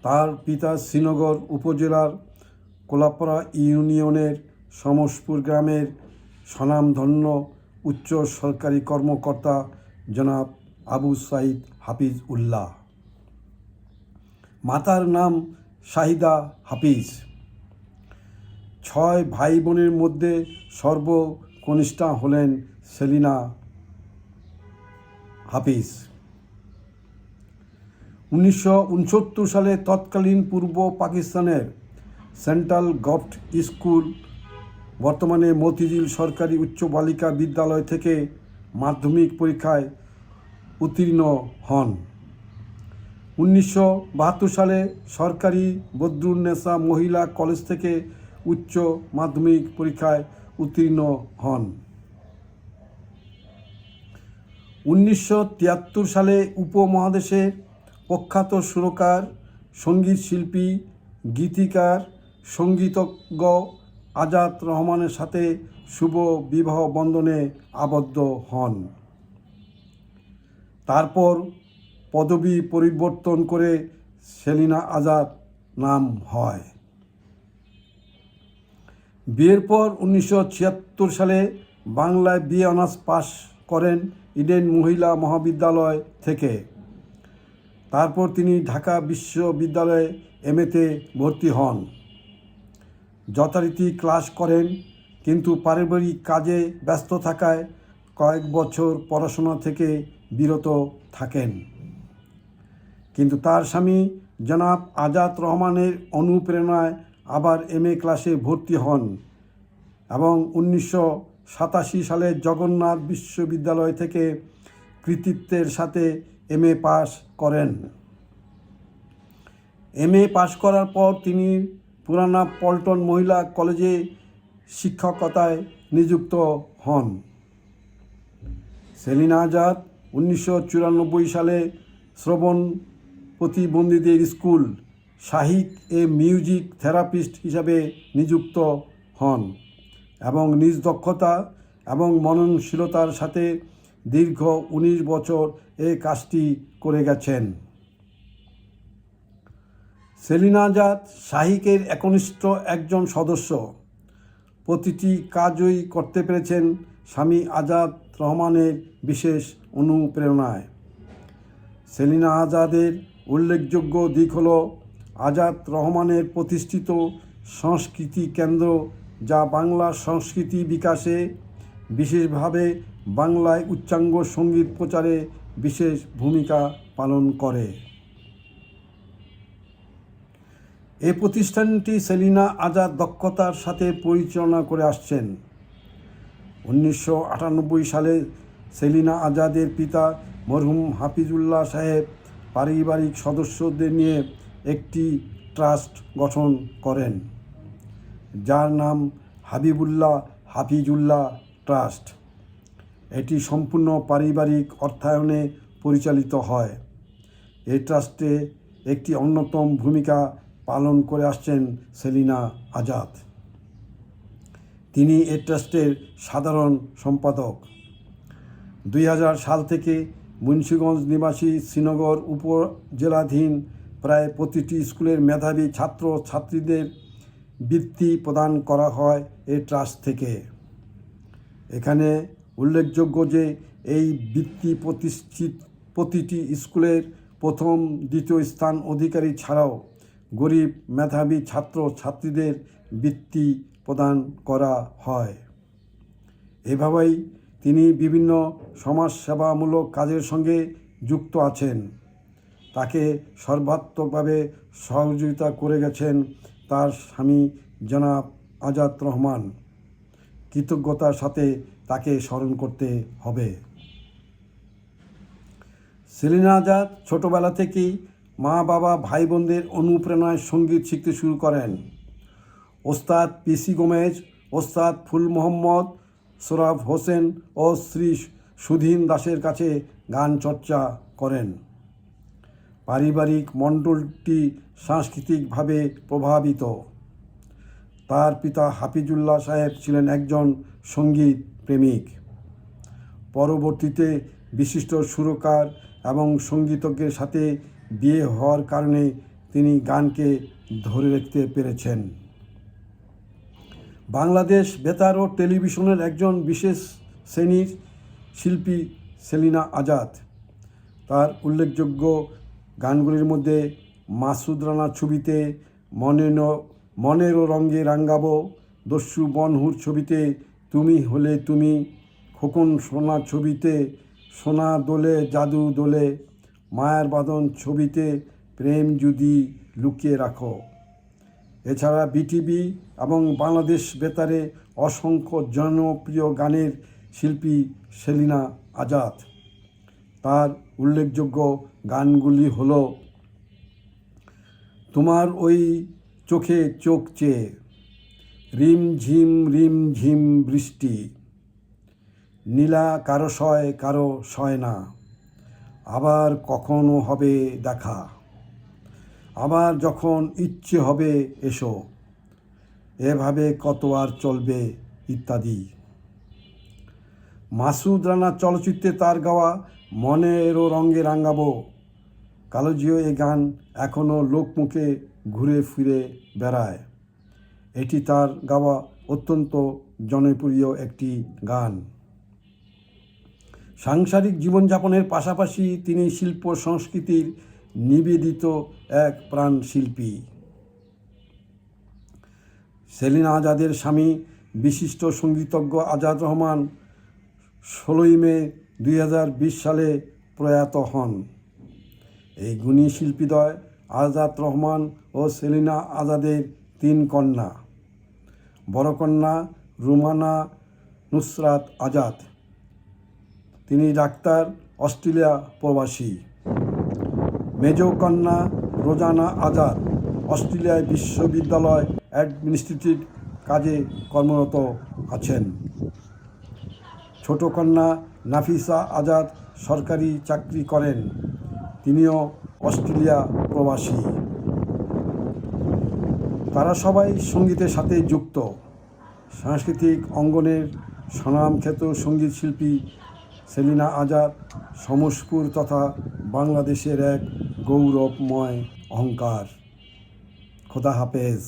তার পিতা শ্রীনগর উপজেলার কোলাপাড়া ইউনিয়নের সমসপুর গ্রামের স্বনামধন্য উচ্চ সরকারি কর্মকর্তা জনাব আবু সাইদ হাফিজ উল্লাহ। মাতার নাম শাহিদা হাফিজ। 6 ভাই বোনের মধ্যে সর্বকনিষ্ঠা হলেন সেলিনা হাফিজ। 1969 সালে তৎকালীন পূর্ব পাকিস্তানের সেন্ট্রাল গভর্নমেন্ট স্কুল, বর্তমানে মতিঝিল সরকারি উচ্চ বালিকা বিদ্যালয় থেকে মাধ্যমিক পরীক্ষায় উত্তীর্ণ হন। 1972 সালে সরকারি বদরুন্নেসা মহিলা কলেজ থেকে উচ্চ মাধ্যমিক পরীক্ষায় উত্তীর্ণ হন। 1973 সালে উপমহাদেশের প্রখ্যাত সুরকার, সঙ্গীত শিল্পী, গীতিকার, সঙ্গীতজ্ঞ আজাদ রহমানের সাথে শুভ বিবাহ বন্ধনে আবদ্ধ হন। তারপর পদবি পরিবর্তন করে সেলিনা আজাদ নাম হয়। বিয়ের পর 1976 সালে বাংলায় বিএ অনার্স পাশ করেন ইডেন মহিলা মহাবিদ্যালয় থেকে। তারপর তিনি ঢাকা বিশ্ববিদ্যালয়ে এমএতে ভর্তি হন। যথারীতি ক্লাস করেন, কিন্তু পারিবারিক কাজে ব্যস্ত থাকায় কয়েক বছর পড়াশোনা থেকে বিরত থাকেন। কিন্তু তার স্বামী জনাব আজাদ রহমানের অনুপ্রেরণায় আবার এমএ ক্লাসে ভর্তি হন এবং 1987 সালে জগন্নাথ বিশ্ববিদ্যালয় থেকে কৃতিত্বের সাথে এমএ পাস করেন। এমএ পাস করার পর তিনি পুরানা পল্টন মহিলা কলেজে শিক্ষকতায় নিযুক্ত হন। সেলিনা আজাদ 1994 সালে শ্রবণ প্রতিবন্ধীদের স্কুল শাহিক এ মিউজিক থেরাপিস্ট হিসাবে নিযুক্ত হন এবং নিজ দক্ষতা এবং মননশীলতার সাথে দীর্ঘ 19 বছর এই কাজটি করে গেছেন। সেলিনা আজাদ শাহিকের একনিষ্ঠ একজন সদস্য। প্রতিটি কাজই করতে পেরেছেন স্বামী আজাদ রহমানের বিশেষ অনুপ্রেরণায়। সেলিনা আজাদের উল্লেখযোগ্য দিক হল আজাদ রহমানের প্রতিষ্ঠিত সংস্কৃতি কেন্দ্র, যা বাংলা সংস্কৃতি বিকাশে, বিশেষভাবে বাংলায় উচ্চাঙ্গ সঙ্গীত প্রচারে বিশেষ ভূমিকা পালন করে। এই প্রতিষ্ঠানটি সেলিনা আজাদ দক্ষতার সাথে পরিচালনা করে আসছেন। 1998 সালে সেলিনা আজাদের পিতা মরহুম হাফিজুল্লাহ সাহেব পারিবারিক সদস্যদের নিয়ে একটি ট্রাস্ট গঠন করেন, যার নাম হাফিজুল্লাহ ট্রাস্ট। এটি সম্পূর্ণ পারিবারিক অর্থায়নে পরিচালিত হয়। এই ট্রাস্টে একটি অন্যতম ভূমিকা পালন করে আসছেন সেলিনা আজাদ। তিনি এই ট্রাস্টের সাধারণ সম্পাদক। 2000 সাল থেকে মুন্সিগঞ্জ নিবাসী শ্রীনগর উপজেলাধীন প্রায় প্রতিটি স্কুলের মেধাবী ছাত্র ছাত্রীদের বৃত্তি প্রদান করা হয় এই ট্রাস্ট থেকে। এখানে উল্লেখযোগ্য যে এই বৃত্তি প্রতিটি স্কুলের প্রথম দ্বিতীয় স্থান অধিকারী ছাড়াও গরিব মেধাবী ছাত্র ছাত্রীদের বৃত্তি প্রদান করা হয়। এভাবেই তিনি বিভিন্ন সমাজসেবামূলক কাজের সঙ্গে যুক্ত আছেন। তাকে সর্বাত্মকভাবে সহযোগিতা করে গেছেন তার স্বামী জনাব আজাদ রহমান। কৃতজ্ঞতার সাথে তাকে স্মরণ করতে হবে। সেলিনা আজাদ ছোটবেলা থেকেই মা বাবা ভাই বোনদের অনুপ্রেরণায় সঙ্গীত শিখতে শুরু করেন। ওস্তাদ পিসি গোমেজ, ওস্তাদ ফুল মোহাম্মদ, সোহরাব হোসেন ও শ্রী সুধীন দাসের কাছে গান চর্চা করেন। পারিবারিক মণ্ডলটি সাংস্কৃতিকভাবে প্রভাবিত। তার পিতা হাফিজুল্লাহ সাহেব ছিলেন একজন সঙ্গীত প্রেমিক। পরবর্তীতে বিশিষ্ট সুরকার এবং সঙ্গীতজ্ঞের সাথে বিয়ে হওয়ার কারণে তিনি গানকে ধরে রাখতে পেরেছেন। বাংলাদেশ বেতার ও টেলিভিশনের একজন বিশেষ শ্রেণীর শিল্পী সেলিনা আজাদ। তার উল্লেখযোগ্য গানগুলির মধ্যে মাসুদ রানার ছবিতে মনেরও রঙে রাঙ্গাবো, দস্যু বনহুর ছবিতে তুমি হলে তুমি, খোকন সোনার ছবিতে সোনা দোলে জাদু দোলে, মায়ার বাঁধন ছবিতে প্রেম যদি লুকিয়ে রাখো। এছাড়া বিটিভি এবং বাংলাদেশ বেতারে অসংখ্য জনপ্রিয় গানের শিল্পী সেলিনা আজাদ। তার উল্লেখযোগ্য গানগুলি হল তোমার ওই চোখে চোখ চেয়ে, রিম ঝিম বৃষ্টি, নীলা কারো সয় না, আবার কখনো হবে দেখা, আবার যখন ইচ্ছে হবে এসো, এভাবে কত আর চলবে ইত্যাদি। মাসুদ রানার চলচ্চিত্রে তার গাওয়া মনেরও রঙে রাঙ্গাবো কালোজিও এই গান এখনও লোকমুখে ঘুরে ফিরে বেড়ায়। এটি তার গাওয়া অত্যন্ত জনপ্রিয় একটি গান। সাংসারিক জীবনযাপনের পাশাপাশি তিনি শিল্প সংস্কৃতির নিবেদিত এক প্রাণ শিল্পী। সেলিনা আজাদের স্বামী বিশিষ্ট সঙ্গীতজ্ঞ আজাদ রহমান 16 মে 2020 সালে প্রয়াত হন। এই গুণী শিল্পীদ্বয় আজাদ রহমান ও সেলিনা আজাদের 3 কন্যা। বড় কন্যা রুমানা নুসরাত আজাদ, তিনি ডাক্তার, অস্ট্রেলিয়া প্রবাসী। মেজ কন্যা রোজানা আজাদ অস্ট্রেলিয়ায় বিশ্ববিদ্যালয় অ্যাডমিনিস্ট্রেটিভ কাজে কর্মরত আছেন। ছোট কন্যা নাফিসা আজাদ সরকারি চাকরি করেন, তিনিও অস্ট্রেলিয়া প্রবাসী। তারা সবাই সঙ্গীতের সাথে যুক্ত। সাংস্কৃতিক অঙ্গনের স্বনামখ্যাত সঙ্গীত শিল্পী সেলিনা আজাদ সমসপুর তথা বাংলাদেশের এক গৌরবময় অহংকার। খোদা হাফেজ।